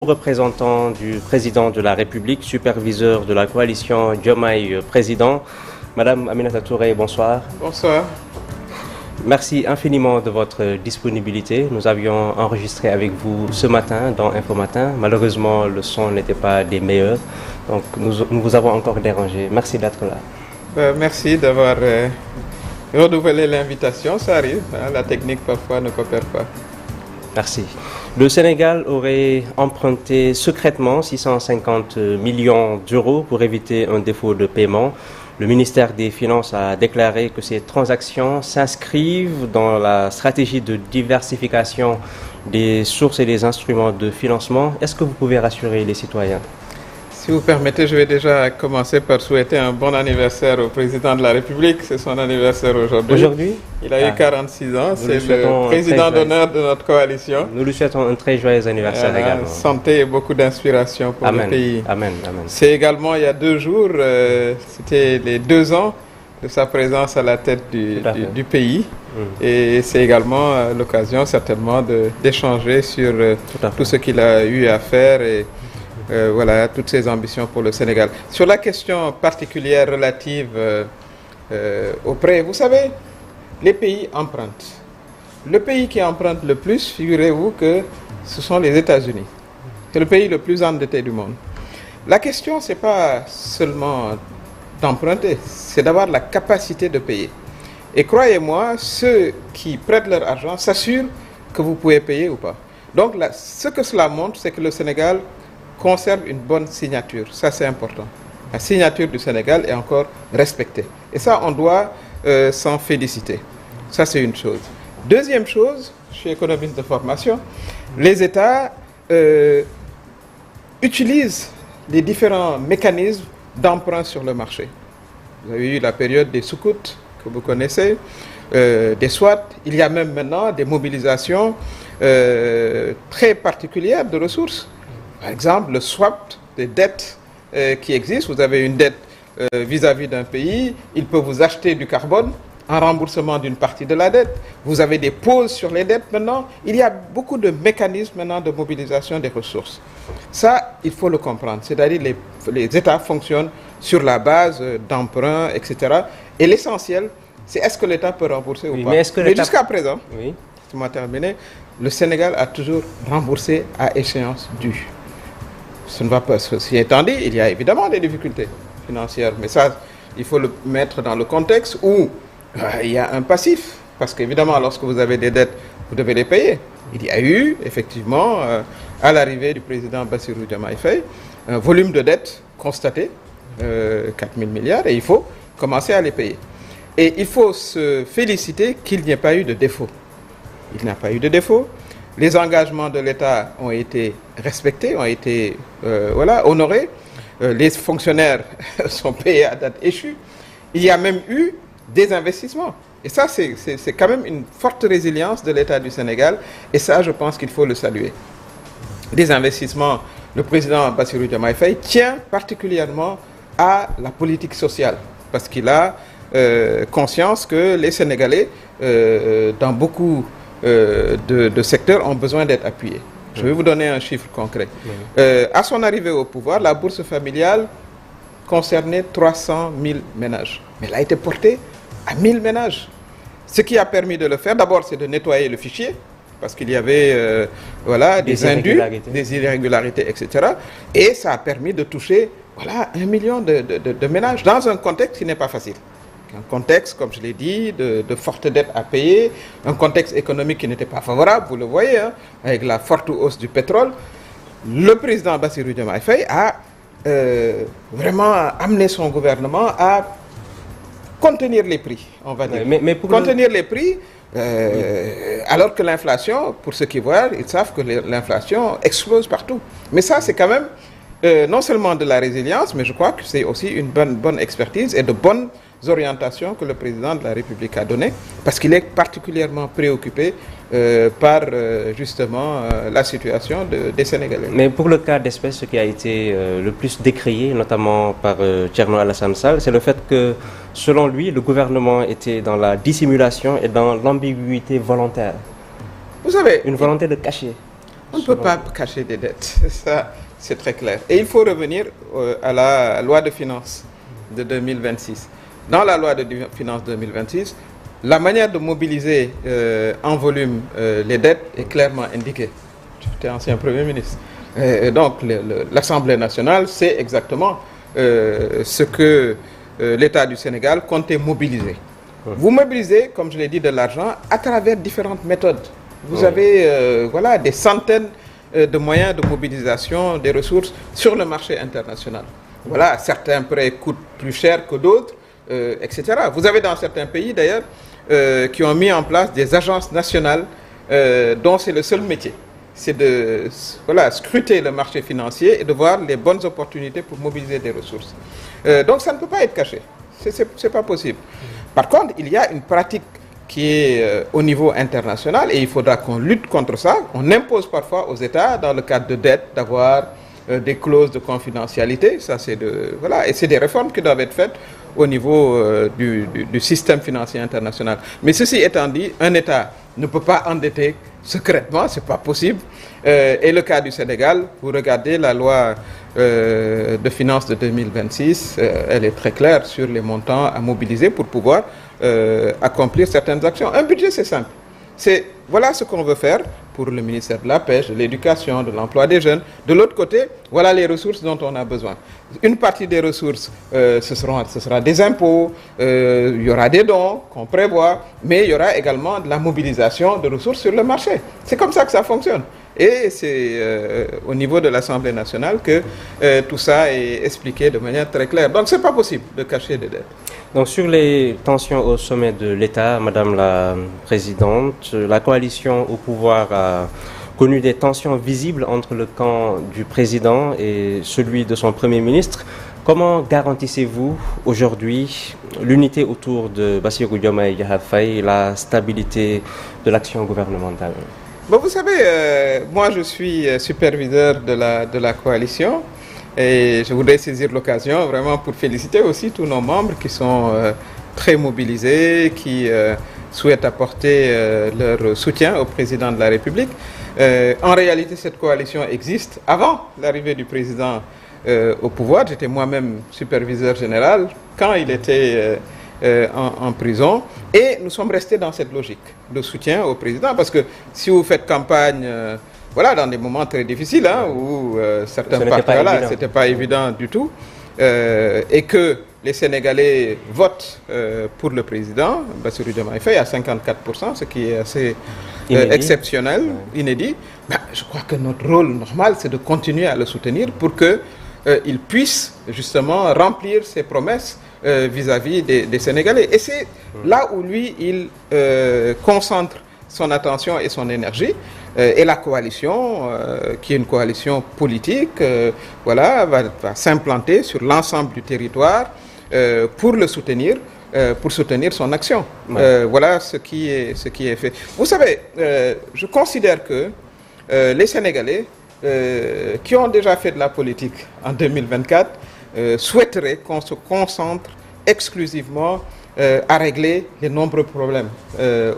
Représentant du président de la République, superviseur de la coalition Diomaye Président. Madame Aminata Touré, bonsoir. Bonsoir. Merci infiniment de votre disponibilité. Nous avions enregistré avec vous ce matin dans Info Matin. Malheureusement, le son n'était pas des meilleurs, donc nous vous avons encore dérangé. Merci d'être là. Merci d'avoir renouvelé l'invitation. Ça arrive, hein, la technique parfois ne coopère pas. Merci. Le Sénégal aurait emprunté secrètement 650 millions d'euros pour éviter un défaut de paiement. Le ministère des Finances a déclaré que ces transactions s'inscrivent dans la stratégie de diversification des sources et des instruments de financement. Est-ce que vous pouvez rassurer les citoyens ? Si vous permettez, je vais déjà commencer par souhaiter un bon anniversaire au président de la République. C'est son anniversaire aujourd'hui. Aujourd'hui ? Il a eu 46 ans. C'est le président d'honneur de notre coalition. Nous lui souhaitons un très joyeux anniversaire également. Santé et beaucoup d'inspiration pour le pays. Amen, amen. C'est également, il y a 2 jours, c'était les 2 ans de sa présence à la tête du pays. Et c'est également l'occasion certainement d'échanger sur tout ce qu'il a eu à faire et voilà, toutes ses ambitions pour le Sénégal. Sur la question particulière relative aux prêts, vous savez, les pays empruntent. Le pays qui emprunte le plus, figurez-vous que ce sont les États-Unis. C'est le pays le plus endetté du monde. La question, ce n'est pas seulement d'emprunter, c'est d'avoir la capacité de payer. Et croyez-moi, ceux qui prêtent leur argent s'assurent que vous pouvez payer ou pas. Donc, ce que cela montre, c'est que le Sénégal conserve une bonne signature. Ça, c'est important. La signature du Sénégal est encore respectée. Et ça, on doit s'en féliciter. Ça, c'est une chose. Deuxième chose, je suis économiste de formation, les États utilisent les différents mécanismes d'emprunt sur le marché. Vous avez eu la période des soukoutes, que vous connaissez, des SWAT. Il y a même maintenant des mobilisations très particulières de ressources. Par exemple, le swap des dettes qui existent. Vous avez une dette vis-à-vis d'un pays, il peut vous acheter du carbone en remboursement d'une partie de la dette. Vous avez des pauses sur les dettes maintenant. Il y a beaucoup de mécanismes maintenant de mobilisation des ressources. Ça, il faut le comprendre. C'est-à-dire les États fonctionnent sur la base d'emprunts, etc. Et l'essentiel, c'est est-ce que l'État peut rembourser ou pas. Mais jusqu'à présent, pour terminer, le Sénégal a toujours remboursé à échéance due. Ce ne va pas. Ceci étant dit, il y a évidemment des difficultés financières, mais ça, il faut le mettre dans le contexte où il y a un passif, parce qu'évidemment, lorsque vous avez des dettes, vous devez les payer. Il y a eu, effectivement, à l'arrivée du président Bassirou Diomaye Faye, un volume de dettes constaté, 4 000 milliards, et il faut commencer à les payer. Et il faut se féliciter qu'il n'y ait pas eu de défaut. Il n'y a pas eu de défaut. Les engagements de l'État ont été respectés, ont été honorés. Les fonctionnaires sont payés à date échue. Il y a même eu des investissements. Et ça, c'est quand même une forte résilience de l'État du Sénégal. Et ça, je pense qu'il faut le saluer. Des investissements, le président Bassirou Diomaye Faye tient particulièrement à la politique sociale. Parce qu'il a conscience que les Sénégalais, dans beaucoup de secteurs, ont besoin d'être appuyés. Je vais vous donner un chiffre concret. À son arrivée au pouvoir, la bourse familiale concernait 300 000 ménages. Mais elle a été portée à 1000 ménages. Ce qui a permis de le faire, d'abord, c'est de nettoyer le fichier, parce qu'il y avait des indus, des irrégularités, etc. Et ça a permis de toucher 1 million de ménages dans un contexte qui n'est pas facile. Un contexte, comme je l'ai dit, de fortes dettes à payer, un contexte économique qui n'était pas favorable, vous le voyez, hein, avec la forte hausse du pétrole. Le président Bassirou Diomaye Faye a vraiment amené son gouvernement à contenir les prix, on va dire. Mais pour contenir les prix, alors que l'inflation, pour ceux qui voient, ils savent que l'inflation explose partout. Mais ça, c'est quand même non seulement de la résilience, mais je crois que c'est aussi une bonne expertise et de bonnes orientations que le président de la République a données, parce qu'il est particulièrement préoccupé par justement la situation des Sénégalais. Mais pour le cas d'espèce, ce qui a été le plus décrié, notamment par Thierno Alassane Sall, c'est le fait que, selon lui, le gouvernement était dans la dissimulation et dans l'ambiguïté volontaire. Vous savez, une volonté de cacher. On ne peut pas cacher des dettes, ça c'est très clair. Et il faut revenir à la loi de finances de 2026. Dans la loi de finances 2026, la manière de mobiliser en volume les dettes est clairement indiquée. J'étais ancien Premier ministre. Et donc l'Assemblée nationale sait exactement ce que l'État du Sénégal comptait mobiliser. Vous mobilisez, comme je l'ai dit, de l'argent à travers différentes méthodes. Vous avez voilà, des centaines de moyens de mobilisation des ressources sur le marché international. Voilà, certains prêts coûtent plus cher que d'autres, etc. Vous avez dans certains pays d'ailleurs qui ont mis en place des agences nationales dont c'est le seul métier. C'est de voilà, scruter le marché financier et de voir les bonnes opportunités pour mobiliser des ressources. Donc ça ne peut pas être caché. C'est pas possible. Par contre, il y a une pratique qui est au niveau international et il faudra qu'on lutte contre ça. On impose parfois aux États, dans le cadre de dette, d'avoir des clauses de confidentialité. Ça, c'est voilà, et c'est des réformes qui doivent être faites au niveau du système financier international. Mais ceci étant dit, un État ne peut pas endetter secrètement, c'est pas possible. Et le cas du Sénégal, vous regardez la loi de finances de 2026, elle est très claire sur les montants à mobiliser pour pouvoir accomplir certaines actions. Un budget, c'est simple. Voilà ce qu'on veut faire pour le ministère de la Pêche, de l'Éducation, de l'Emploi des jeunes. De l'autre côté, voilà les ressources dont on a besoin. Une partie des ressources, ce sera des impôts, il y aura des dons qu'on prévoit, mais il y aura également de la mobilisation de ressources sur le marché. C'est comme ça que ça fonctionne. Et c'est au niveau de l'Assemblée nationale que tout ça est expliqué de manière très claire. Donc, ce n'est pas possible de cacher des dettes. Donc, sur les tensions au sommet de l'État, Madame la Présidente, la coalition au pouvoir a connu des tensions visibles entre le camp du président et celui de son Premier ministre. Comment garantissez-vous aujourd'hui l'unité autour de Bassirou Diomaye Diakhar Faye et la stabilité de l'action gouvernementale? Bon, vous savez, moi je suis superviseur de la coalition et je voudrais saisir l'occasion vraiment pour féliciter aussi tous nos membres qui sont très mobilisés, qui souhaitent apporter leur soutien au président de la République. En réalité, cette coalition existe avant l'arrivée du président au pouvoir. J'étais moi-même superviseur général quand il était en prison et nous sommes restés dans cette logique de soutien au président parce que si vous faites campagne voilà, dans des moments très difficiles hein, où certains partis là, c'était pas évident du tout et que les Sénégalais votent pour le président Bassirou Diomaye Faye à 54%, ce qui est assez exceptionnel, inédit. Je crois que notre rôle normal c'est de continuer à le soutenir pour que il puisse justement remplir ses promesses vis-à-vis des Sénégalais. Et c'est là où lui, il concentre son attention et son énergie. Et la coalition, qui est une coalition politique, voilà, va s'implanter sur l'ensemble du territoire pour le soutenir, pour soutenir son action. Voilà ce qui est fait. Vous savez, je considère que les Sénégalais qui ont déjà fait de la politique en 2024 souhaiteraient qu'on se concentre exclusivement à régler les nombreux problèmes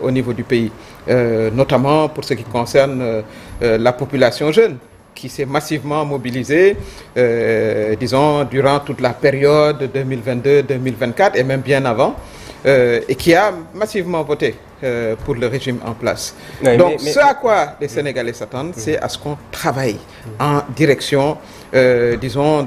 au niveau du pays, notamment pour ce qui concerne la population jeune qui s'est massivement mobilisée, disons, durant toute la période 2022-2024 et même bien avant, et qui a massivement voté pour le régime en place. Donc, ce à quoi les Sénégalais s'attendent, c'est à ce qu'on travaille en direction, disons,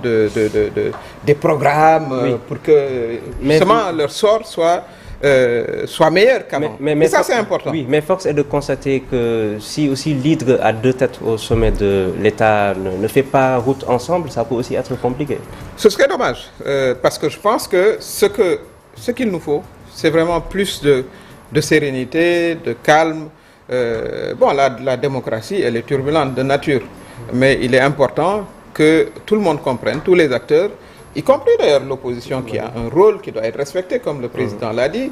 des programmes pour que justement leur sort soit meilleur qu'avant. Mais ça, c'est important. Oui, mais force est de constater que si aussi l'hydre à deux têtes au sommet de l'État ne fait pas route ensemble, ça peut aussi être compliqué. Ce serait dommage, parce que je pense que ce qu'il nous faut, c'est vraiment plus de sérénité, de calme. Bon, la démocratie, elle est turbulente de nature, mais il est important que tout le monde comprenne, tous les acteurs, y compris d'ailleurs l'opposition qui a un rôle qui doit être respecté, comme le président l'a dit,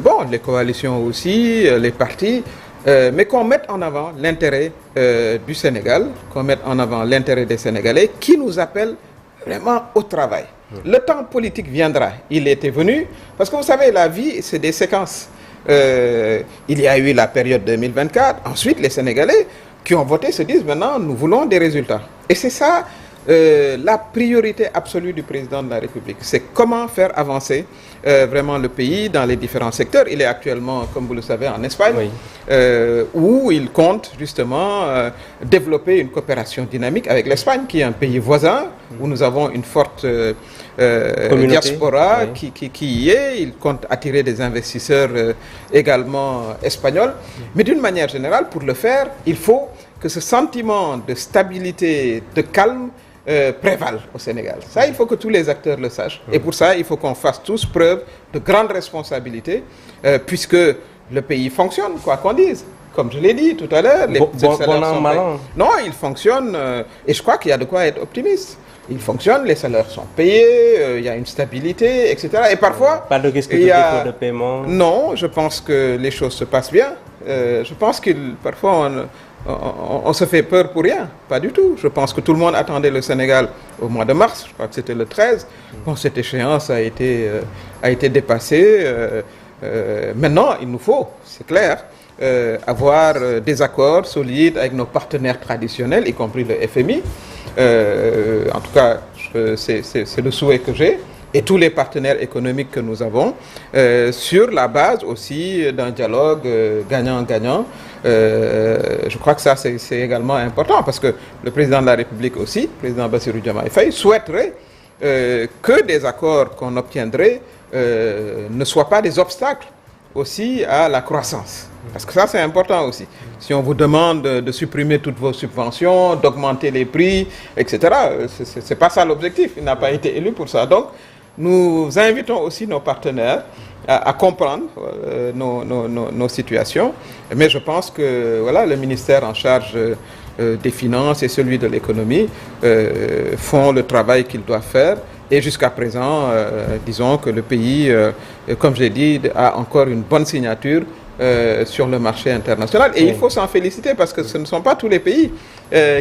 bon, les coalitions aussi, les partis, mais qu'on mette en avant l'intérêt du Sénégal, qu'on mette en avant l'intérêt des Sénégalais, qui nous appellent vraiment au travail. Le temps politique viendra, il était venu, parce que vous savez, la vie, c'est des séquences. Il y a eu la période 2024, ensuite les Sénégalais qui ont voté se disent maintenant, nous voulons des résultats. Et c'est ça la priorité absolue du président de la République. C'est comment faire avancer vraiment le pays dans les différents secteurs. Il est actuellement, comme vous le savez, en Espagne, oui. Où il compte justement développer une coopération dynamique avec l'Espagne, qui est un pays voisin, où nous avons une forte diaspora oui. qui y est. Il compte attirer des investisseurs également espagnols. Mais d'une manière générale, pour le faire, il faut que ce sentiment de stabilité, de calme, prévalent au Sénégal. Ça, il faut que tous les acteurs le sachent. Et pour ça, il faut qu'on fasse tous preuve de grande responsabilité, puisque le pays fonctionne, quoi qu'on dise. Comme je l'ai dit tout à l'heure, les salaires sont payés. Non, il fonctionne, et je crois qu'il y a de quoi être optimiste. Il fonctionne, les salaires sont payés, il y a une stabilité, etc. Et parfois... Pas de risque de défaut de paiement? Non, je pense que les choses se passent bien. Je pense que parfois... On se fait peur pour rien, pas du tout. Je pense que tout le monde attendait le Sénégal au mois de mars, je crois que c'était le 13. Bon, cette échéance a été dépassée. Maintenant, il nous faut, c'est clair, avoir des accords solides avec nos partenaires traditionnels, y compris le FMI. En tout cas, c'est le souhait que j'ai. Et tous les partenaires économiques que nous avons, sur la base aussi d'un dialogue gagnant-gagnant. Je crois que ça, c'est également important, parce que le président de la République aussi, le président Bassirou Diomaye Faye, souhaiterait que des accords qu'on obtiendrait ne soient pas des obstacles aussi à la croissance. Parce que ça, c'est important aussi. Si on vous demande de supprimer toutes vos subventions, d'augmenter les prix, etc., c'est pas ça l'objectif. Il n'a pas été élu pour ça. Donc, nous invitons aussi nos partenaires à comprendre nos situations. Mais je pense que voilà, le ministère en charge des Finances et celui de l'économie font le travail qu'ils doivent faire. Et jusqu'à présent, disons que le pays, comme j'ai dit, a encore une bonne signature sur le marché international. Et oui. Il faut s'en féliciter, parce que ce ne sont pas tous les pays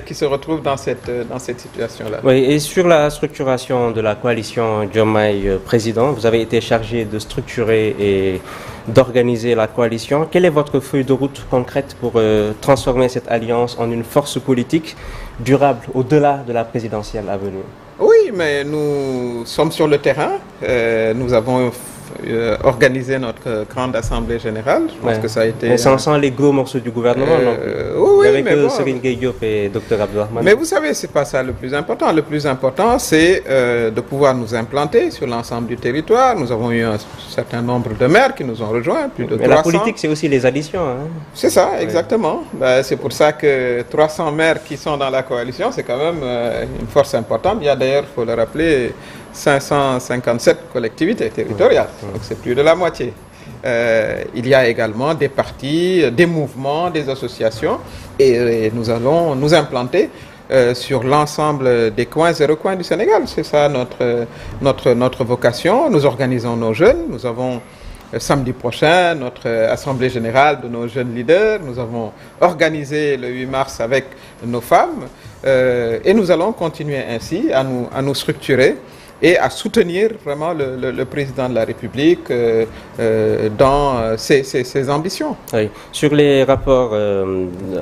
qui se retrouvent dans cette situation-là. Oui, et sur la structuration de la coalition Diomaye président, vous avez été chargé de structurer et d'organiser la coalition. Quelle est votre feuille de route concrète pour transformer cette alliance en une force politique durable au-delà de la présidentielle à venir? Oui, mais nous sommes sur le terrain. Nous avons organisé notre grande assemblée générale. Je pense que ça a été... Mais sans les gros morceaux du gouvernement, non plus. Oui, avec mais bon, Serigne Gueye Diop et Dr Abdourahmane. Mais vous savez, c'est pas ça le plus important. Le plus important, c'est de pouvoir nous implanter sur l'ensemble du territoire. Nous avons eu un certain nombre de maires qui nous ont rejoints, plus de 300. Mais la politique, c'est aussi les additions. Hein. C'est ça, exactement. Ben, c'est pour ça que 300 maires qui sont dans la coalition, c'est quand même une force importante. Il y a d'ailleurs, il faut le rappeler, 557 collectivités territoriales, donc c'est plus de la moitié. Il y a également des partis, des mouvements, des associations, et nous allons nous implanter sur l'ensemble des coins et recoins du Sénégal. C'est ça notre vocation. Nous organisons nos jeunes. Nous avons samedi prochain notre assemblée générale de nos jeunes leaders. Nous avons organisé le 8 mars avec nos femmes, et nous allons continuer ainsi à nous structurer et à soutenir vraiment le président de la République dans ses ambitions. Oui. Sur les rapports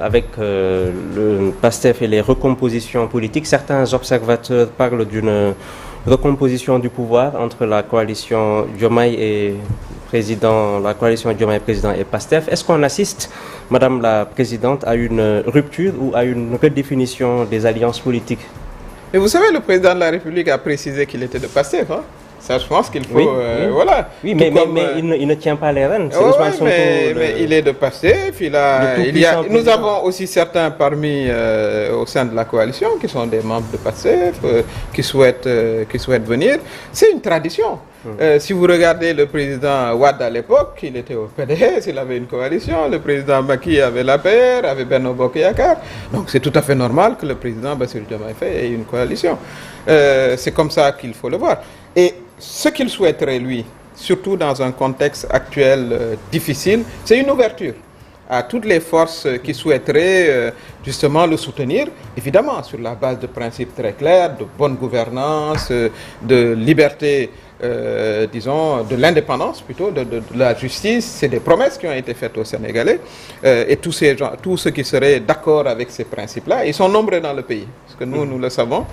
avec le PASTEF et les recompositions politiques, certains observateurs parlent d'une recomposition du pouvoir entre la coalition Diomaye et président, la coalition Diomaye président et PASTEF. Est-ce qu'on assiste, Madame la Présidente, à une rupture ou à une redéfinition des alliances politiques? Et vous savez, le président de la République a précisé qu'il était de PASTEF. Hein? Ça, je pense qu'il faut... Oui, oui. Voilà. Oui, mais il ne tient pas les rênes. Mais il est de PASTEF. Nous avons aussi certains parmi au sein de la coalition qui sont des membres de PASTEF, qui souhaitent venir. C'est une tradition. Si vous regardez le président Wade à l'époque, il était au PDS, il avait une coalition. Le président Macky avait l'APR, avait Benno Bokk Yakaar. Donc c'est tout à fait normal que le président Bassirou Diomaye Faye ait une coalition. C'est comme ça qu'il faut le voir. Et ce qu'il souhaiterait, lui, surtout dans un contexte actuel difficile, c'est une ouverture à toutes les forces qui souhaiteraient justement le soutenir, évidemment sur la base de principes très clairs, de bonne gouvernance, de liberté disons, de l'indépendance plutôt, de la justice. C'est des promesses qui ont été faites aux Sénégalais. Et tous ces gens, tous ceux qui seraient d'accord avec ces principes-là, ils sont nombreux dans le pays. Parce que nous le savons.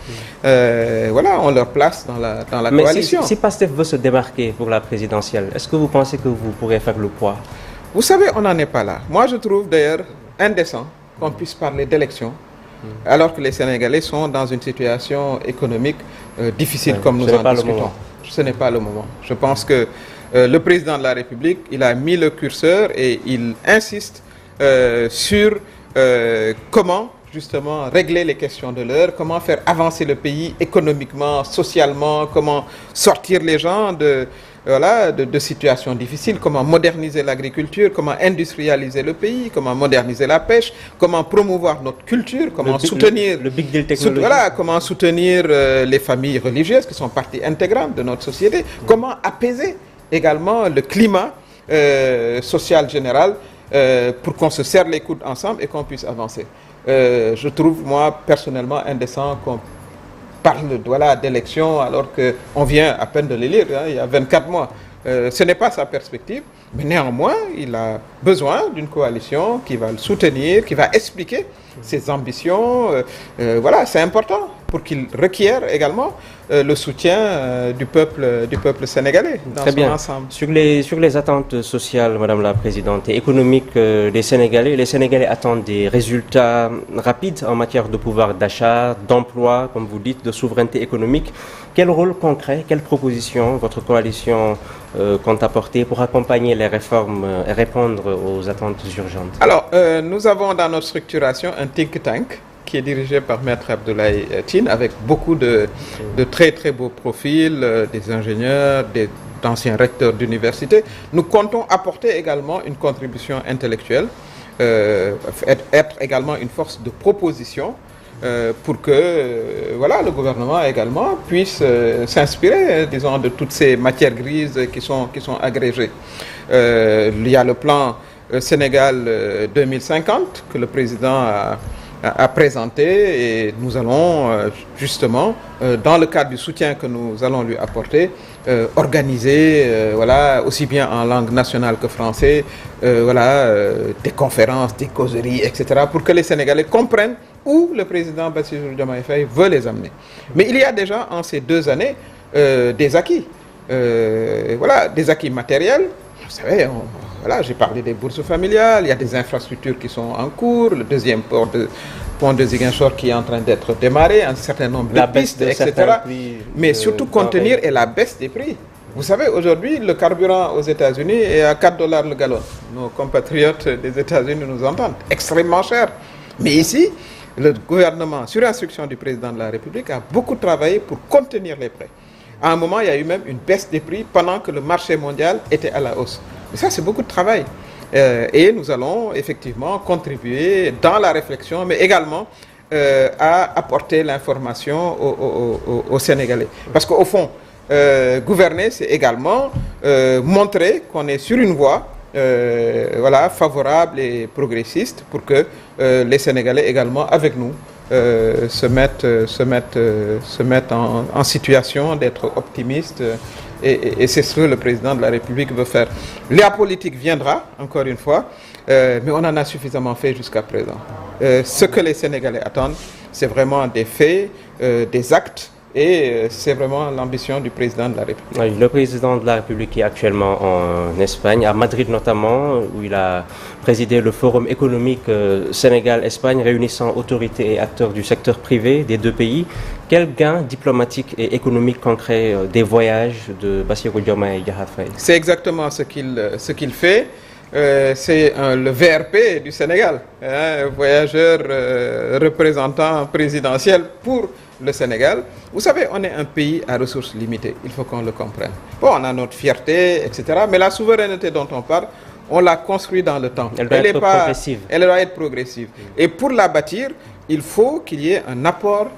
Voilà, on leur place dans la coalition. Si Pastef veut se démarquer pour la présidentielle, est-ce que vous pensez que vous pourrez faire le poids? Vous savez, on n'en est pas là. Moi, je trouve d'ailleurs indécent qu'on puisse parler d'élection alors que les Sénégalais sont dans une situation économique difficile, comme nous en discutons. Ce n'est pas le moment. Je pense que le président de la République, il a mis le curseur et il insiste sur comment justement régler les questions de l'heure, comment faire avancer le pays économiquement, socialement, comment sortir les gens de situations difficiles, comment moderniser l'agriculture, comment industrialiser le pays, comment moderniser la pêche, comment promouvoir notre culture, comment soutenir le big deal technologique. Voilà, comment soutenir les familles religieuses qui sont partie intégrante de notre société, comment apaiser également le climat social général pour qu'on se serre les coudes ensemble et qu'on puisse avancer. Je trouve, moi, personnellement, indécent qu'on parle d'élections alors qu'on vient à peine de l'élire, il y a 24 mois. Ce n'est pas sa perspective, mais néanmoins, il a besoin d'une coalition qui va le soutenir, qui va expliquer ses ambitions. Voilà, c'est important pour qu'il requiert également le soutien du peuple sénégalais dans son ensemble. Sur les attentes sociales, Madame la Présidente, et économiques des Sénégalais, les Sénégalais attendent des résultats rapides en matière de pouvoir d'achat, d'emploi, comme vous dites, de souveraineté économique. Quel rôle concret, quelles propositions votre coalition compte apporter pour accompagner les réformes et répondre aux attentes urgentes? Alors, nous avons dans notre structuration un think tank qui est dirigé par Maître Abdoulaye Tine, avec beaucoup de très très beaux profils, des ingénieurs, d'anciens recteurs d'université. Nous comptons apporter également une contribution intellectuelle, être également une force de proposition pour que le gouvernement également puisse s'inspirer, disons, de toutes ces matières grises qui sont agrégées. Il y a le plan Sénégal 2050 que le président a présenté et nous allons justement, dans le cadre du soutien que nous allons lui apporter, organiser aussi bien en langue nationale que français, des conférences, des causeries, etc. pour que les Sénégalais comprennent où le président Bassirou Diomaye Faye veut les amener. Mais il y a déjà en ces 2 années des acquis, des acquis matériels. Vous savez, j'ai parlé des bourses familiales, il y a des infrastructures qui sont en cours, le deuxième pont de Ziguinchor qui est en train d'être démarré, un certain nombre de pistes, etc. Mais surtout contenir et la baisse des prix. Vous savez, aujourd'hui, le carburant aux États-Unis est à 4 $ le gallon. Nos compatriotes des États-Unis nous entendent, extrêmement cher. Mais ici, le gouvernement, sur instruction du président de la République, a beaucoup travaillé pour contenir les prix. À un moment, il y a eu même une baisse des prix pendant que le marché mondial était à la hausse. Mais ça, c'est beaucoup de travail. Et nous allons effectivement contribuer dans la réflexion, mais également à apporter l'information aux Sénégalais. Parce qu'au fond, gouverner, c'est également montrer qu'on est sur une voie favorable et progressiste pour que les Sénégalais également, avec nous, se mettent en situation d'être optimistes. Et c'est ce que le président de la République veut faire. La politique viendra, encore une fois, mais on en a suffisamment fait jusqu'à présent. Ce que les Sénégalais attendent, c'est vraiment des faits, des actes, et c'est vraiment l'ambition du président de la République. Oui, le président de la République est actuellement en Espagne, à Madrid notamment, où il a présidé le forum économique Sénégal-Espagne, réunissant autorités et acteurs du secteur privé des 2 pays. Quel gain diplomatique et économique concret des voyages de Bassirou Diomaye Diakhar Faye? C'est exactement ce qu'il fait. C'est le VRP du Sénégal, voyageur représentant présidentiel pour le Sénégal. Vous savez, on est un pays à ressources limitées, il faut qu'on le comprenne. Bon, on a notre fierté, etc. Mais la souveraineté dont on parle, on l'a construite dans le temps. Elle doit être progressive. Elle doit être progressive. Et pour la bâtir, il faut qu'il y ait un apport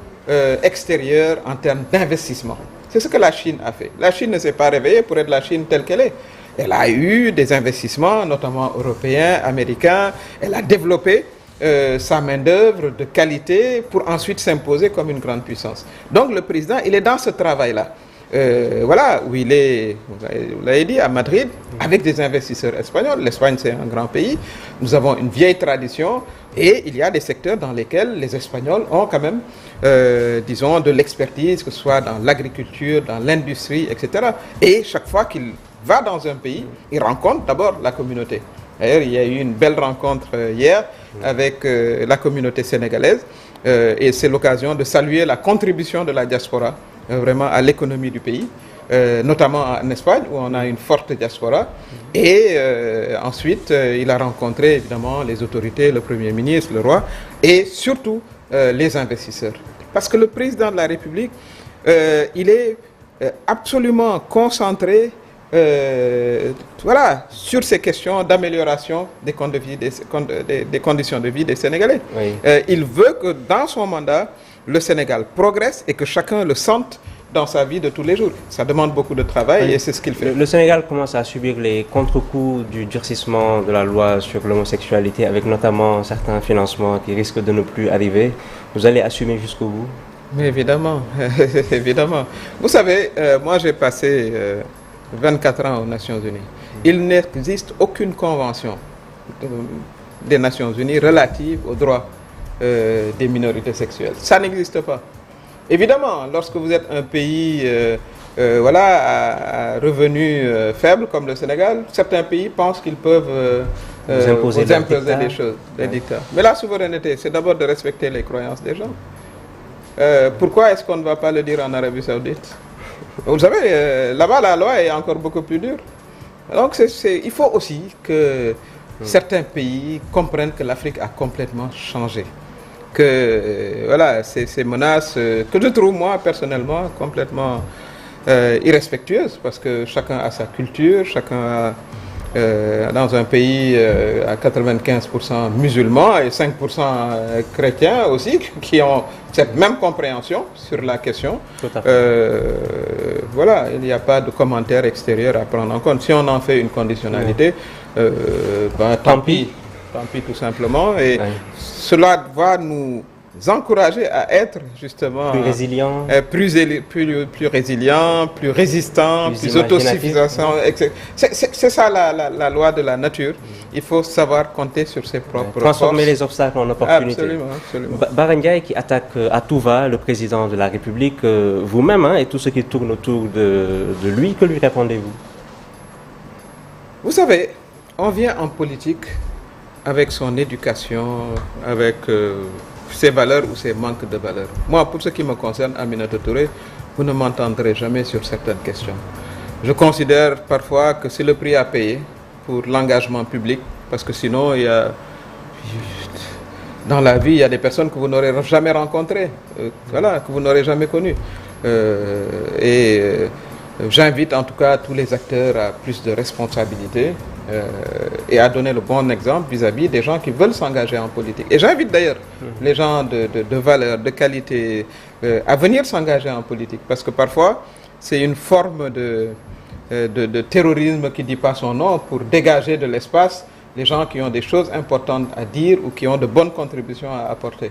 extérieur en termes d'investissement. C'est ce que la Chine a fait. La Chine ne s'est pas réveillée pour être la Chine telle qu'elle est. Elle a eu des investissements, notamment européens, américains. Elle a développé sa main-d'œuvre de qualité pour ensuite s'imposer comme une grande puissance. Donc le président, il est dans ce travail-là. voilà, où il est, vous l'avez dit, à Madrid, avec des investisseurs espagnols. L'Espagne, c'est un grand pays. Nous avons une vieille tradition et il y a des secteurs dans lesquels les Espagnols ont quand même, disons, de l'expertise, que ce soit dans l'agriculture, dans l'industrie, etc. Et chaque fois qu'il va dans un pays, il rencontre d'abord la communauté. D'ailleurs, il y a eu une belle rencontre hier avec la communauté sénégalaise et c'est l'occasion de saluer la contribution de la diaspora vraiment à l'économie du pays, notamment en Espagne où on a une forte diaspora. Et ensuite, il a rencontré évidemment les autorités, le Premier ministre, le roi et surtout les investisseurs. Parce que le président de la République, il est absolument concentré voilà, sur ces questions d'amélioration des conditions de vie des Sénégalais. Oui. Il veut que dans son mandat, le Sénégal progresse et que chacun le sente dans sa vie de tous les jours. Ça demande beaucoup de travail Oui. Et c'est ce qu'il fait. Le Sénégal commence à subir les contre-coups du durcissement de la loi sur l'homosexualité, avec notamment certains financements qui risquent de ne plus arriver. Vous allez assumer jusqu'au bout? Mais évidemment, évidemment. Vous savez, moi j'ai passé 24 ans aux Nations Unies. Il n'existe aucune convention des Nations Unies relative aux droits des minorités sexuelles. Ça n'existe pas. Évidemment, lorsque vous êtes un pays voilà, à revenus faibles comme le Sénégal, certains pays pensent qu'ils peuvent vous imposer des choses, des dictats. Mais la souveraineté, c'est d'abord de respecter les croyances des gens. Pourquoi est-ce qu'on ne va pas le dire en Arabie Saoudite? Vous savez, là-bas, la loi est encore beaucoup plus dure. Donc, il faut aussi que certains pays comprennent que l'Afrique a complètement changé. Que, voilà, ces menaces que je trouve, moi, personnellement, complètement irrespectueuses, parce que chacun a sa culture, chacun a, dans un pays à 95% musulmans et 5% chrétiens aussi, qui ont cette même compréhension sur la question. Tout à fait. Voilà, il n'y a pas de commentaire extérieur à prendre en compte. Si on en fait une conditionnalité, ben, tant pis, tout simplement. Et cela va nous encourager à être justement plus résilient, plus résilient, plus résistant, plus autosuffisant. C'est ça la loi de la nature. Il faut savoir compter sur ses propres transformer forces. Les obstacles en opportunités. Absolument, absolument. Bara Ndiaye qui attaque à tout va le président de la République, vous-même et tout ce qui tourne autour de lui, que lui répondez-vous? Vous savez, on vient en politique avec son éducation, avec ses valeurs ou ses manques de valeurs. Moi, pour ce qui me concerne, Aminata Touré, vous ne m'entendrez jamais sur certaines questions. Je considère parfois que c'est le prix à payer pour l'engagement public, parce que sinon, dans la vie, il y a des personnes que vous n'aurez jamais rencontrées, voilà, que vous n'aurez jamais connues. J'invite en tout cas tous les acteurs à plus de responsabilité et à donner le bon exemple vis-à-vis des gens qui veulent s'engager en politique. Et j'invite d'ailleurs les gens de valeur, de qualité, à venir s'engager en politique. Parce que parfois, c'est une forme de terrorisme qui ne dit pas son nom pour dégager de l'espace les gens qui ont des choses importantes à dire ou qui ont de bonnes contributions à apporter.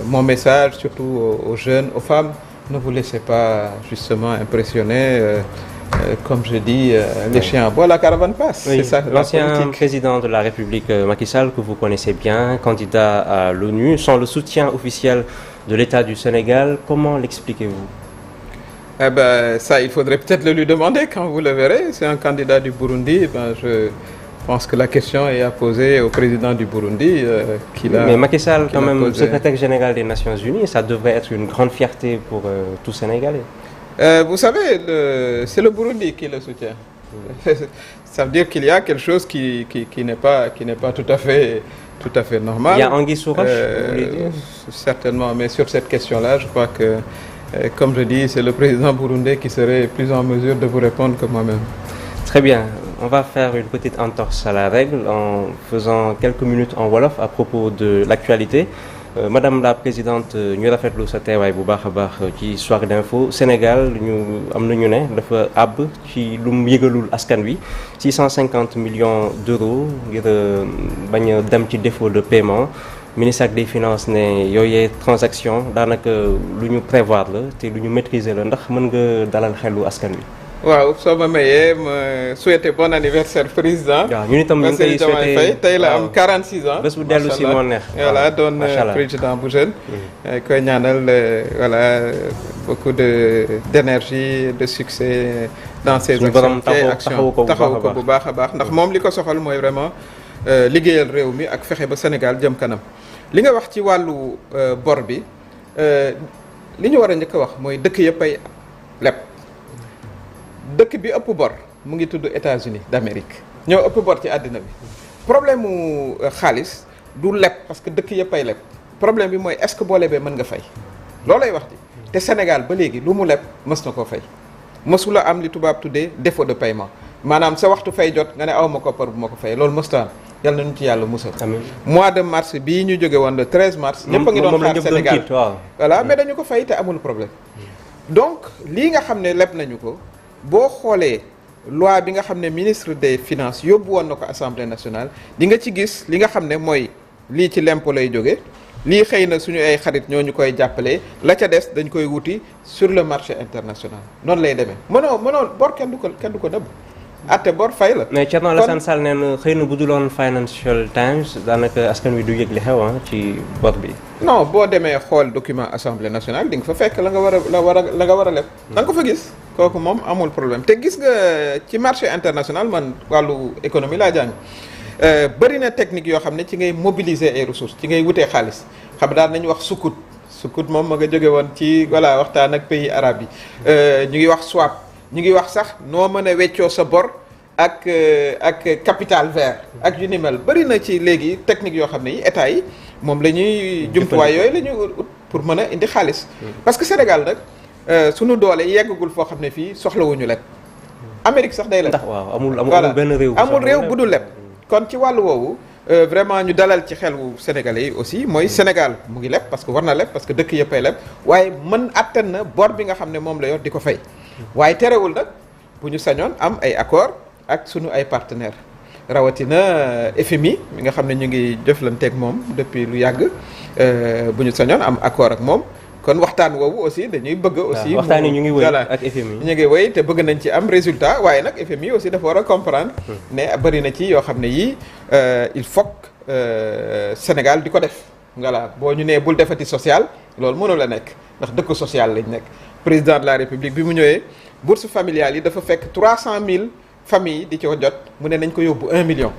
Mon message, surtout aux jeunes, aux femmes, ne vous laissez pas justement impressionner. Comme je dis, les chiens aboient, la caravane passe. Oui. C'est ça. L'ancien président de la République, Macky Sall, que vous connaissez bien, candidat à l'ONU, sans le soutien officiel de l'État du Sénégal, comment l'expliquez-vous? Eh ben, ça, il faudrait peut-être le lui demander quand vous le verrez. C'est un candidat du Burundi. Ben, je pense que la question est à poser au président du Burundi. Mais Macky Sall, quand même, secrétaire général des Nations Unies, ça devrait être une grande fierté pour tout Sénégalais. Vous savez, c'est le Burundi qui le soutient. Ça veut dire qu'il y a quelque chose qui n'est pas tout à fait normal. Il y a Anguille sous roche, vous voulez dire? Certainement, mais sur cette question-là, je crois que, comme je dis, c'est le président burundais qui serait plus en mesure de vous répondre que moi-même. Très bien. On va faire une petite entorse à la règle en faisant quelques minutes en Wolof à propos de l'actualité. Madame la présidente, ñu rafetlu sa teewaay bu baax a baax ci Soir d'info Sénégal ñu am nañu ne dafa àbb ci lu mu yëgalul askan wi 650 millions d'euros ngir bañ a dem ci défaut de paiement ministère des finances ne yooyee transaction daanaka lu ñu prévoir la te lu ñu maîtriser la ndax mën nga dalal xelu askan wi. waaw soo ma mayee ma souhaité bon anniversaire président. waaw ñun itam ñu ngi koy souhaité tey la am 46 ans. bés bu dellu si moo neex. voilà doon président bu jeune. koy ñaanal voilà beaucoup d'énergie de succès dans ses actions taxawu ko bu baax a baax ndax moom li ko soxal mooy vraiment liggéeyal réew mi ak fexe ba Sénégal jëm kanam. li nga wax ci wàllu bor bi li ñu war a njëkk a wax mooy dëkk yëpp ay leb. dëkk bi ëpp bor mu ngi tudd États-Unis d'Amérique ñoo ëpp bor ci àddina bi problème mu xaalis du leb parce que dëkk yëpp ay leb problème bi mooy est-ce que boo lebee mën nga fay loolay wax ji te Sénégal ba léegi lu mu leb mës na koo fay mësula am li tubaab tuddee défaut de paiement maanaam sa waxtu fay jot nga ne aw ma ko par bu ma ko fay loolu mësta am yàlla nañu ci yàlla musal. mois de mars bii ñu jóge woon le 13 mars. ñëpp a ngi doon xaar Sénégal voilà mais dañu ko fay te amul problème donc lii nga xam ne leb nañu ko. boo xoolee loi bi nga xam ne ministre des finances yóbbu woon na ko assemblée nationale di nga ci gis li nga xam ne mooy lii ci l'impôt lay jóge lii xëy na suñu ay xarit ñoo ñu koy jàppale la ca des dañ koy wuti sur le marché international noonu lay demee mënoo bor kenn du ko nëbb atte bor fay la. mais Thierno Alassane Sall nee na xëy na bu duloon Financial Times daanaka askan wi du yëg li xew ci bor bi. non boo demee xool document assemblée nationale di nga fa fekk la nga war a leb da nga ko fa gis. kooku moom amul problème te gis nga ci marché international man wàllu économie laa jàng bëri na technique yoo xam ne ci ngay mobiliser ay ressources ci ngay wutee xaalis xam daal nañu wax sukut moom ma nga jóge woon ci voilà waxtaan ak pays arabes yi ñu ngi wax swap ñu ngi wax sax noo mën a weccoo sa bor ak capital vert ak yu ni mel bëri na ci léegi technique yoo xam ne yi état yi moom la ñuy jumtuwaay yooyu la ñuy ut pour mën a indi xaalis parce que Sénégal nag sunu doole yeggagul foo xam ne fii soxlawuñu leb Amérique sax day leb. ndax waaw amul benn réew. amul réew bu dul leb. kon ci wàllu woowu vraiment ñu dalal ci xelu sénégalais yi aussi mooy Sénégal mu ngi leb parce que war na leb parce que dëkk yëppay leb waaye mën attan na bor bi nga xam ne moom la yor di ko fay. waaye terewul nag bu ñu sañoon am ay accord ak sunu ay partenaires rawatina FMI mi nga xam ne ñu ngi jëflanteeg moom depuis lu yàgg bu ñu sañoon am accord ak moom. kon waxtaan woowu aussi dañuy bëgg aussi waxtaan yi ñu ngi wéy ak FMI ñu ngi wéy te bëgg nañ ci am résultat waaye nag FMI aussi dafa war a comprendre ne bëri na ci yoo xam ne yii il faut que Sénégal di ko def voilà boo ñu nee bul defati social loolu mënu la nekk ndax dëkk social lañ nekk président de la République bi mu ñëwee bourse familiale yi dafa fekk 300 000 familles di ci ko jot mu ne nañ ko yóbbu 1 million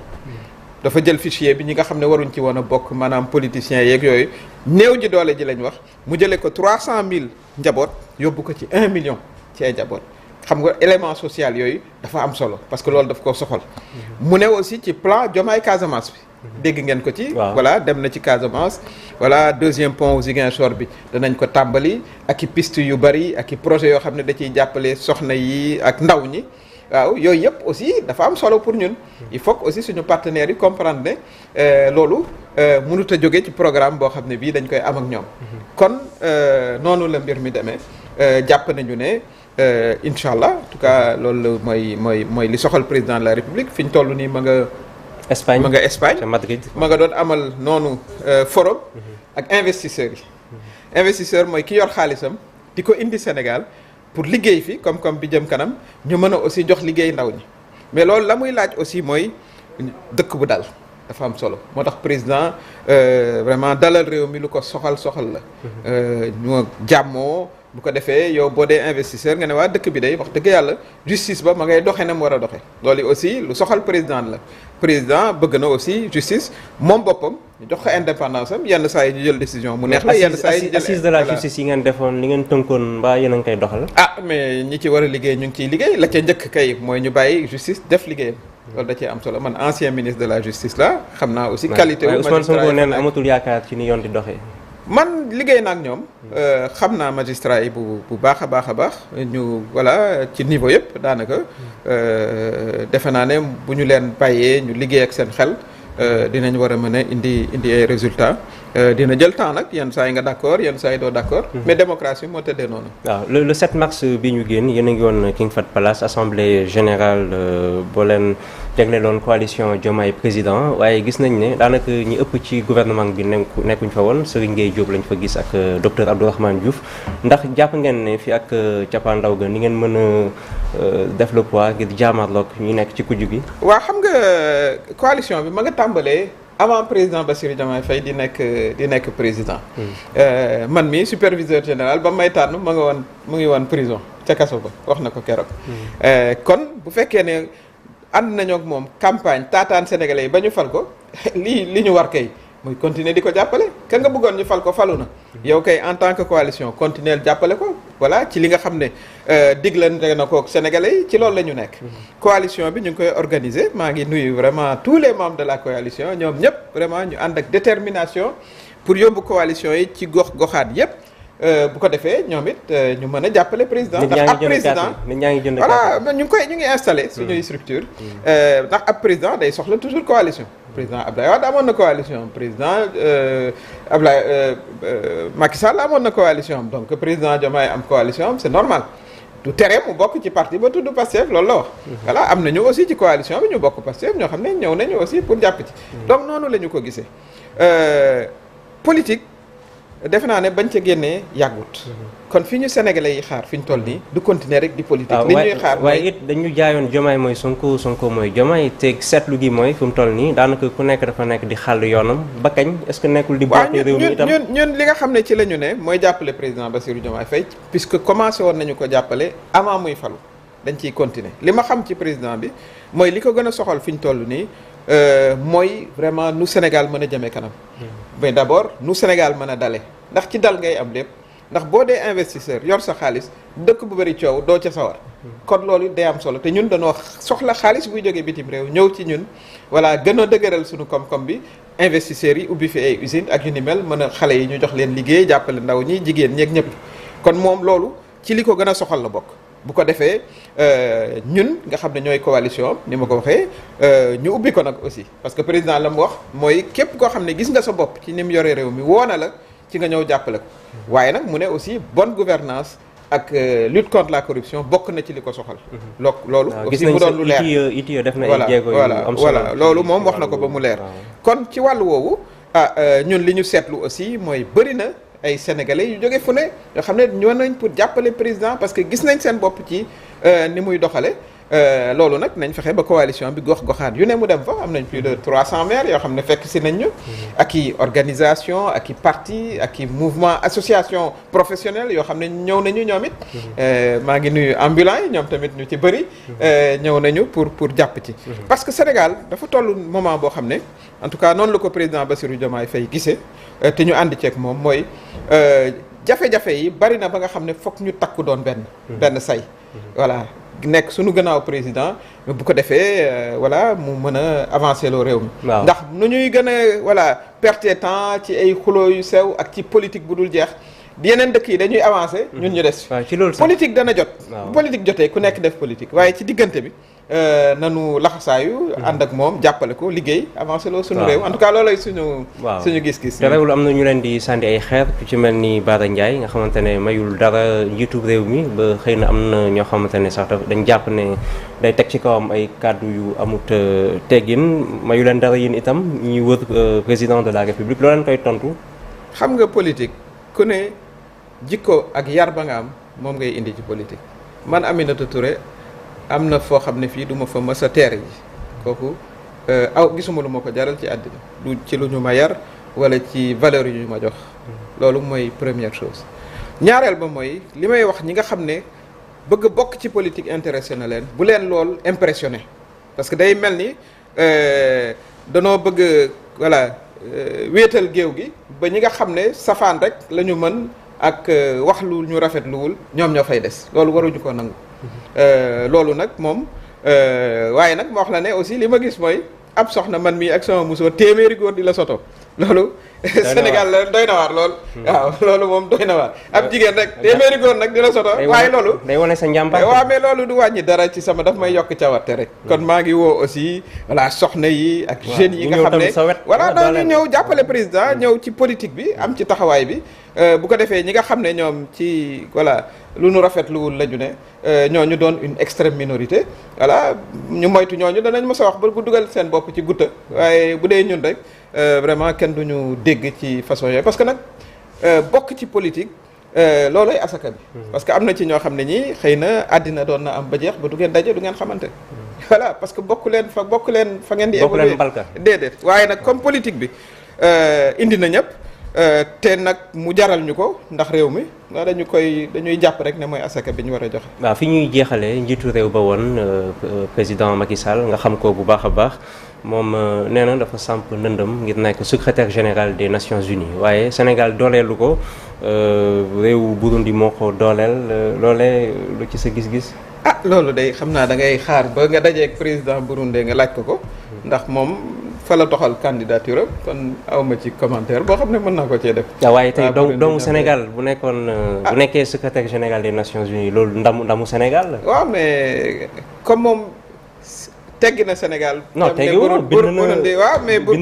dafa jël fichier bi ñi nga xam ne waruñ ci woon a bokk maanaam politiciens yeeg yooyu néew ji doole ji lañ wax mu jëlee ko 300 000 njaboot yóbbu ko ci 1 million ci ay njaboot xam nga élément social yooyu dafa am solo parce que loolu daf koo soxal mu ne aussi ci plan Diomaye Casamance bi dégg ngeen ko ci voilà dem na ci Casamance voilà deuxième pont Ziguinchor bi danañ ko tàmbali ak i piste yu bari ak i projet yoo xam ne da ciy jàppale soxna yi ak ndaw ñi waaw yooyu yëpp aussi dafa am solo pour ñun il faut que aussi suñu partenaires yi comprendre ne loolu mënut a jóge ci programme boo xam ne bii dañ koy am ak ñoom kon noonu la mbir mi demee jàpp nañu ne incha allah en tout cas loolu mooy li soxal président de la République fi ñu toll nii ma nga Espagne Madrid ma nga doon amal noonu forum ak investisseurs yi investisseur mooy ki yor xaalisam di ko indi Sénégal pour liggéey fi comme bi jëm kanam ñu mën a aussi jox liggéey ndaw ñi mais loolu la muy laaj aussi mooy dëkk bu dal dafa am solo moo tax président vraiment dalal réew mi lu ko soxal la ñu jàmmoo bu ko defee yow boo dee investisseur nga ne waa dëkk bi day wax dëgg yàlla justice ba ma ngay doxe na mu war a doxe loolu aussi lu soxal président la président bëgg na aussi justice moom boppam ñu jox ko indépendance am yenn saa yi ñu jël décision mu neex la yenn saa yi ñu jël assise de la justice yi ngeen defoon li ngeen tënkoon mbaa yéen a ngi koy doxal mais ñi ci war a liggéey ñu ngi ciy liggéey la ca njëkk kay mooy ñu bàyyi justice def liggéeyam loolu da cee am solo man ancien ministre de la justice la xam naa aussi qualité wu Ousmane Sonko nee na amatul yaakaar ci ni yoon di doxee man liggéey naa ak ñoom xam naa magistrat yi bu baax a baax ñu voilà ci niveau yëpp daanaka defe naa ne bu ñu leen bàyyee ñu liggéey ak seen xel dinañ war a mën a indi ay résultats dina jël temps nag yenn saa yi nga d'accord yenn saa yi doo d'accord. mais démocratie moo tëddee noonu. waaw le 7 mars bi ñu génn yéen a ngi woon King Fahd Palace assemblée générale boo leen jagleeloon coalition Diomaye président waaye gis nañ ne daanaka ñi ëpp ci gouvernement bi nekkuñ fa woon Serigne Gueye Diop lañ fa gis ak docteur Abdourahmane Diouf ndax jàpp ngeen ne fi ak cappaandaw ga ni ngeen mën a def le poids ngir jaamarloog ñi nekk ci kujj gi. waaw xam nga coalition bi ma nga tàmbalee. avant président Bassirou Diomaye Faye di nekk président. man mi superviseur général ba may tànn mu ngi woon prison ca kaso ba wax na ko keroog. kon bu fekkee ne ànd nañoo ak moom campagne taataan sénégalais yi ba ñu fal ko li ñu war kay muy continuer di ko jàppale ka nga bëggoon ñu fal ko falu na. yow kay en tant que coalition continuer jàppale ko voilà ci li nga xam ne diglante na ko sénégalais yi ci loolu la ñu nekk. coalition bi ñu ngi koy organiser maa ngi nuyu vraiment tous les membres de la coalition ñoom ñëpp vraiment ñu ànd ak détermination pour yóbbu coalition yi ci goxaat yëpp bu ko defee ñoom it ñu mën a jàppale président. ndax ab président voilà ñu ngi installé suñuy structure ndax ab président day soxla toujours coalition. président Abdoulaye Wade amoon na coalition président Macky Sall amoon na coalition donc président Diomaye am coalition am c'est normal du tere mu bokk ci parti ba tudd Pastef loolu la wax. voilà am nañu aussi ci coalition bi ñu bokk Pastef ñoo xam ne ñëw nañu aussi pour jàpp ci. donc noonu la ñu ko gisee politique defe naa ne bañ ca génnee yàggut. kon fi ñu sénégalais yi xaar fi ñu toll nii du continuer rek di politique. li ñuy xaar waaye it dañu jaayoon Diomaye mooy Sonko mooy Diomaye te seetlu gi mooy fi mu toll nii daanaka ku nekk dafa nekk di xàll yoonam ba kañ est-ce que nekkul di bloquer réew mi itam ñun li nga xam ne ci la ñu ne mooy jàppale président Bassirou Diomaye Faye puisque commencé woon nañu ko jàppale avant muy falu dañ ciy continuer li ma xam ci président bi mooy li ko gën a soxal fi ñu toll nii mooy vraiment nu Sénégal mën a jëmee kanam mais d'abord nu Sénégal mën a dale ndax ci dal ngay am lépp ndax boo dee investisseur yor sa xaalis dëkk bu bari coow doo ca sawar kon loolu day am solo te ñun dañoo soxla xaalis buy jógee bitim réew ñëw ci ñun voilà gën a dëgëral suñu koom-koom bi investisseurs yi ubbi fi ay usines ak yu ni mel mën a xale yi ñu jox leen liggéey jàppale ndaw ñi jigéen ñeeg ñëpp kon moom loolu ci li ko gën a soxal la bokk bu ko defee ñun nga xam ne ñooy coalition ni ma ko waxee ñu ubbi ko nag aussi parce que président la mu wax mooy képp koo xam ne gis nga sa bopp ci ni mu yoree réew mi woona la ci nga ñëw jàppale ko waaye nag mu ne aussi bonne gouvernance ak lutte contre la corruption bokk na ci li ko soxal. loolu aussi mu doon lu leer ITIE def na ay jéego yu am solo voilà loolu moom wax na ko ba mu leer. kon ci wàllu woowu ñun li ñu seetlu aussi mooy bëri na ay sénégalais yu jóge fu ne yoo xam ne ñëw nañ pour jàppale président parce que gis nañ seen bopp ci ni muy doxale loolu nag nañ fexe ba coalition bi gox-goxaat yu ne mu dem fa am nañ plus de 300 maires yoo xam ne fekk si nañ ñu ak i organisation ak i parti ak i mouvement association professionnelle yoo xam ne ñëw nañu ñoom it maa ngi nuyu ambulants yi ñoom tamit ñu ci bëri ñëw nañu pour jàpp ci parce que Sénégal dafa toll moment boo xam ne en tout cas noonu la ko président Bassirou Diomaye Faye gisee te ñu ànd ceeg moom mooy jafe-jafe yi bari na ba nga xam ne fokk ñu takku doon benn say voilà nekk suñu gannaaw président bu ko defee voilà mu mën a avancer loo réew mi ndax nu ñuy gën a voilà perte temps ci ay xuloo yu sew ak ci politique bu dul jeex yeneen dëkk yi dañuy avancer ñun ñu des politique dana jot politique jotee ku nekk def politique waaye ci diggante bi nanu laxasaayu ànd ak moom jàppale ko liggéey avancé loo suñu réew en tout cas loolay suñu gis-gis te réewul am na ñu leen di sànni ay xeer ku ci mel ni Bara Ndiaye nga xamante ne mayul dara njiitu réew mi ba xëy na am na ñoo xamante ne sax dañ jàpp ne day teg ci kawam ay kàddu yu amut teggin mayu leen dara yéen itam ñuy wër président de la république loo leen koy tontu xam nga politique ku ne jikko ak yar ba nga am moom ngay indi ci politique man Aminata Touré am na foo xam ne fii du ma fa mës a teer yi kooku gisuma lu ma ko jaral ci àddina du ci lu ñu ma yar wala ci valeur yu ñu ma jox loolu mooy première chose ñaareel ba mooy li may wax ñi nga xam ne bëgg bokk ci politique intéressé na leen bu leen lool impressionné parce que day mel ni danoo bëgg voilà wéetal géew gi ba ñi nga xam ne safaan rek la ñu mën ak wax lu ñu rafetluwul ñoom ñoo fay des loolu waruñu ko nangu loolu nag moom waaye nag ma wax la ne aussi li ma gis mooy ab soxna man mii ak sama musóor téeméeri góor di la soto loolu Sénégal la doy na waar lool. waaw loolu moom doy na waar. ab jigéen rek téeméeri góor nag di la soto waaye loolu. day wane sa njàmbaar. waaw mais loolu du wàññi dara ci sama daf may yokk cawarte rek. kon maa ngi woo aussi voilà soxna yi ak jeunes yi nga xam ne voilà dañu ñëw jàppale président ñëw ci politique bi am ci taxawaay bi. bu ko defee ñi nga xam ne ñoom ci voilà lu nu rafetluwul la ñu ne ñooñu doon une extrême minorité voilà ñu moytu ñooñu danañ mës a wax ba bu dugal seen bopp ci gutta waaye bu dee ñun rek vraiment kenn du ñu dégg ci façon yooyu parce que nag bokk ci politique loolooy asaka bi. parce que am na ci ñoo xam ne ñi xëy na àddina doon na am ba jeex ba du ngeen daje du ngeen xamante. voilà parce que bokk leen fa ngeen di. évoluer déedéet waaye nag comme politique bi indi na ñëpp. te nag mu jaral ñu ko ndax réew mi dañuy jàpp rek ne mooy asaka bi ñu war a joxe. waaw fi ñuy jeexalee njiitu réew ba woon président Macky Sall nga xam ko bu baax a baax moom nee na dafa samp ndëndëm ngir nekk secrétaire général des Nations Unies waaye Sénégal dooleelu ko réewu Burundi moo ko dooleel loolee lu ci sa gis-gis. ah loolu day xam naa da ngay xaar ba nga dajeek président Burundi nga laaj ko ndax moom. fa la doxal candidature am kon awma ci commentaire boo xam ne mën naa ko cee def. waaye tey doomu Sénégal bu nekkoon bu nekkee secrétaire général des Nations Unies loolu ndamu Sénégal la. waaw mais comme moom teggi na Sénégal. non teggiwul Burundi waaw mais bu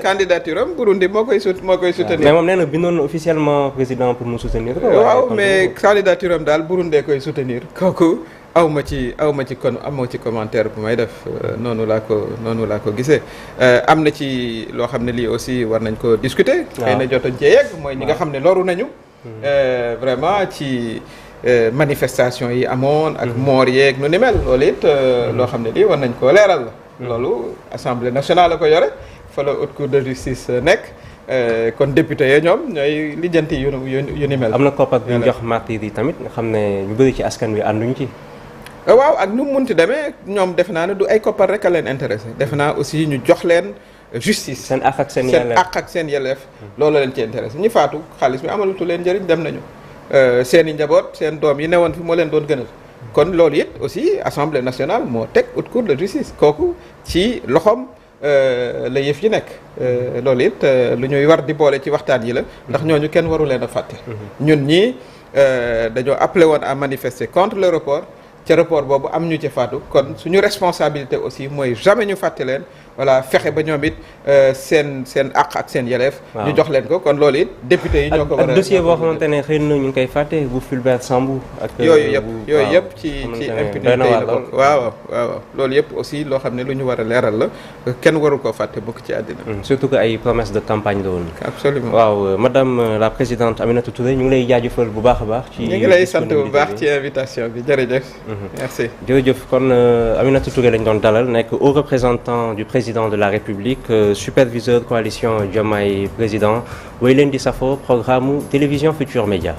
candidature am Burundi moo koy soutenir. mais moom nee na bindoon na officiellement président pour mu soutenir ko. waaw mais candidature am daal Burundi koy soutenir kooku. amoo ci commentaire bu may def noonu laa ko gisee am na ci loo xam ne lii aussi war nañ ko discuter. xëy na jotoon cee yegg mooy ñi nga xam ne loru nañu. vraiment ci manifestation yi amoon. ak moor yeeg nu ni mel loolu it loo xam ne lii war nañ koo leeral la. loolu assemblée nationale la ko yore fa la haute cour de justice nekk. kon député yee ñoom ñooy lijjanti yu ni mel. am na koppar bu ñu jox martyrs yi tamit nga xam ne ñu bëri ci askan wi ànduñu ci. waaw ak nu mu munti demee ñoom defe naa ne du ay koppar rek a leen intéressé defe naa aussi ñu jox leen justice. seen àq ak seen yelleef seen àq ak seen yelleef. loolu leen ci intéressé ñi faatu xaalis mi amalatu leen njëriñ dem nañu. seen i njaboot seen doom yi newoon fi moo leen doon gënal. kon loolu it aussi assemblée nationale moo teg haute cour de justice kooku ci loxoom. la yëf yi nekk loolu it lu ñuy war di boole ci waxtaan yi la ndax ñooñu kenn waru leen a fàtte ñun ñii dañoo appelé woon à manifester contre le report ca report boobu am ñu ci faatu kon suñu responsabilité aussi mooy jamais ñu fàtte leen voilà fexe ba ñoom it seen àq ak seen yeleef ñu jox leen ko kon loolu it député yi ñoo ko war a dossier boo xamante ne xëy na ñu ngi koy fàtte bu Fulbert Sambou ak yooyu yëpp ci impunité yi la bokk waaw loolu yëpp aussi loo xam ne lu ñu war a leeral la kenn waru koo fàtte bokk ci àddina surtout que ay promesse de campagne la woon absolument waaw madame la présidente Aminata Touré ñu ngi lay jaajëfal bu baax a baax ci ñu ngi lay sant bu baax ci invitation bi jërëjëf merci jërëjëf kon Aminata Touré lañ doon dalal nekk haut représentant du président de la République superviseur coalition Diomaye président way leen di safo programme télévision Futurs Médias